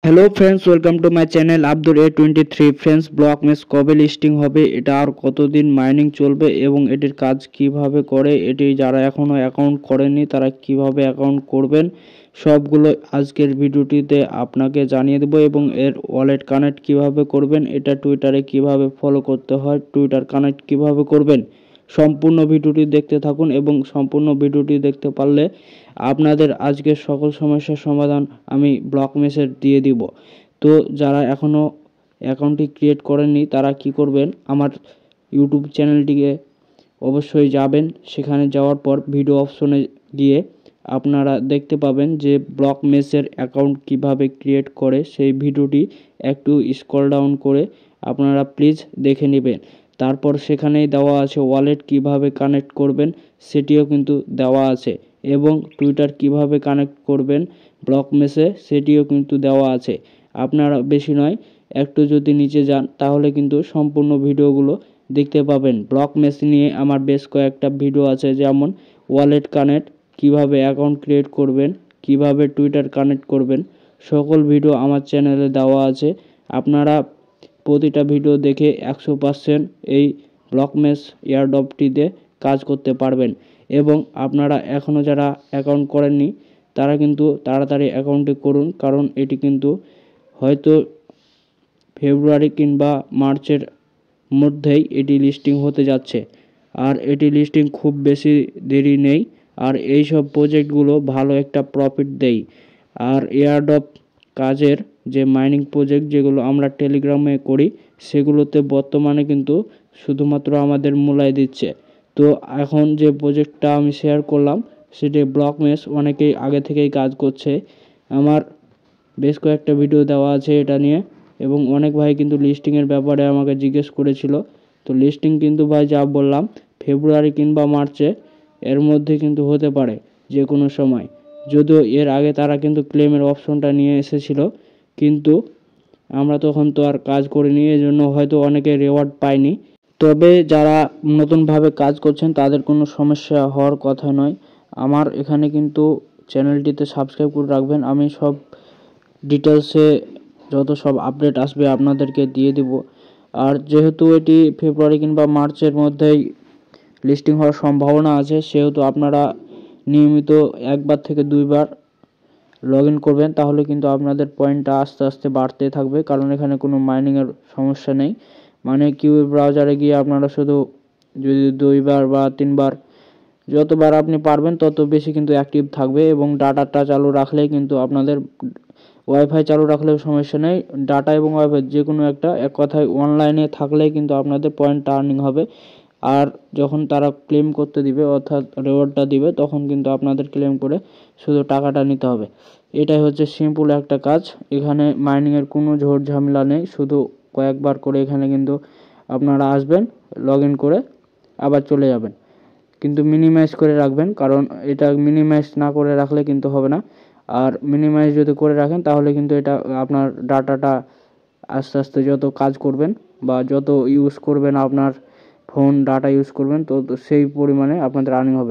Hello friends, welcome to my channel Abdul A23। Friends, block mesh কবে listing হবে, এটা আর কতদিন মাইনিং চলবে এবং এটির কাজ কিভাবে করে, এটি যারা এখনও অ্যাকাউন্ট করেনি তারা কিভাবে অ্যাকাউন্ট করবেন, সবগুলো আজকের ভিডিওটিতে আপনাকে জানিয়ে দেবো। এবং এর ওয়ালেট কানেক্ট কিভাবে করবেন, এটা টুইটারে কিভাবে ফলো করতে হয়, টুইটার কানেক্ট কিভাবে করবেন, সম্পূর্ণ ভিডিওটি দেখতে থাকুন। এবং সম্পূর্ণ ভিডিওটি দেখতে পারলে আপনাদের আজকের সকল সমস্যার সমাধান আমি ব্লক মেসের দিয়ে দিব। তো যারা এখনও অ্যাকাউন্টটি ক্রিয়েট করেননি তারা কি করবেন, আমার ইউটিউব চ্যানেলটিকে অবশ্যই যাবেন। সেখানে যাওয়ার পর ভিডিও অপশনে গিয়ে আপনারা দেখতে পাবেন যে ব্লক মেসের অ্যাকাউন্ট কিভাবে ক্রিয়েট করে, সেই ভিডিওটি একটু স্ক্রল ডাউন করে আপনারা প্লিজ দেখে নেবেন। তারপর সেখানেই দেওয়া আছে ওয়ালেট কিভাবে কানেক্ট করবেন, সেটিও কিন্তু দেওয়া আছে। এবং টুইটার কিভাবে কানেক্ট করবেন ব্লক মেসে, সেটিও কিন্তু দেওয়া আছে। আপনারা বেশি নয়, একটু যদি নিচে যান তাহলে কিন্তু সম্পূর্ণ ভিডিওগুলো দেখতে পাবেন। ব্লক মেস নিয়ে আমার বেশ কয়েকটা ভিডিও আছে, যেমন ওয়ালেট কানেক্ট, কিভাবে অ্যাকাউন্ট ক্রিয়েট করবেন, কিভাবে টুইটার কানেক্ট করবেন, সকল ভিডিও আমার চ্যানেলে দেওয়া আছে। আপনারা প্রতিটা ভিডিও দেখে 100% এই ব্লক মেস এয়ারড্রপটিতে কাজ করতে পারবেন। এবং আপনারা এখনও যারা অ্যাকাউন্ট করেননি তারা কিন্তু তাড়াতাড়ি অ্যাকাউন্টটি করুন, কারণ এটি কিন্তু হয়তো ফেব্রুয়ারি কিংবা মার্চের মধ্যেই এটি লিস্টিং হতে যাচ্ছে। আর এটি লিস্টিং খুব বেশি দেরি নেই। আর এই সব প্রজেক্টগুলো ভালো একটা প্রফিট দেয়। আর এয়ারড্রপ কাজের যে মাইনিং প্রজেক্ট যেগুলো আমরা টেলিগ্রামে করি, সেগুলোতে বর্তমানে কিন্তু শুধুমাত্র আমাদের মূল্যায় দিচ্ছে। তো এখন যে প্রজেক্টটা আমি শেয়ার করলাম সেটি ব্লক মেশ, অনেকেই আগে থেকেই কাজ করছে। আমার বেশ কয়েকটা ভিডিও দেওয়া আছে এটা নিয়ে। এবং অনেক ভাই কিন্তু লিস্টিংয়ের ব্যাপারে আমাকে জিজ্ঞেস করেছিল। তো লিস্টিং কিন্তু ভাই যা বললাম, ফেব্রুয়ারি কিংবা মার্চে এর মধ্যে কিন্তু হতে পারে যে কোনো সময়। যদিও এর আগে তারা কিন্তু ক্লেমের অপশনটা নিয়ে এসেছিল, কিন্তু আমরা তখন তো আর কাজ করিনি, এই জন্য হয়তো অনেকে রেওয়ার্ড পায়নি। তবে যারা নতুনভাবে কাজ করছেন তাদের কোনো সমস্যা হওয়ার কথা নয়। আমার এখানে কিন্তু চ্যানেলটিতে সাবস্ক্রাইব করে রাখবেন, আমি সব ডিটেলসে যত সব আপডেট আসবে আপনাদেরকে দিয়ে দিব। আর যেহেতু এটি ফেব্রুয়ারি কিংবা মার্চের মধ্যেই লিস্টিং হওয়ার সম্ভাবনা আছে, সেহেতু আপনারা নিয়মিত একবার থেকে দুইবার লগ ইন করবেন, তাহলে কিন্তু আপনাদের পয়েন্টটা আস্তে আস্তে বাড়তে থাকবে। কারণ এখানে কোনো মাইনিংয়ের সমস্যা নেই। মানে কিউই ব্রাউজারে গিয়ে আপনারা শুধু যদি 2বার বা 3বার, যতবার আপনি পারবেন তত বেশি কিন্তু অ্যাক্টিভ থাকবে। এবং ডাটাটা চালু রাখলেই কিন্তু আপনাদের, ওয়াইফাই চালু রাখলেও সমস্যা নেই, ডাটা এবং ওয়াইফাই যে কোনো একটা, এক কথায় অনলাইনে থাকলেই কিন্তু আপনাদের পয়েন্ট আর্নিং হবে। আর যখন তারা ক্লেম করতে দিবে, অর্থাৎ রিওয়ার্ডটা দিবে, তখন কিন্তু আপনাদের ক্লেম করে শুধু টাকাটা নিতে হবে। এটাই হচ্ছে সিম্পল একটা কাজ। এখানে মাইনিংয়ের কোনো ঝোড় ঝামেলা নেই, শুধু কয়েকবার করে এখানে কিন্তু আপনারা আসবেন, লগ ইন করে আবার চলে যাবেন। কিন্তু মিনিমাইজ করে রাখবেন, কারণ এটা মিনিমাইজ না করে রাখলে কিন্তু হবে না। আর মিনিমাইজ যদি করে রাখেন তাহলে কিন্তু এটা আপনার ডাটাটা আস্তে আস্তে যত কাজ করবেন বা যত ইউজ করবেন, আপনার ফোন ডাটা ইউজ করবেন, তো সেই পরিমাণে আপনাদের আর্নিং হবে।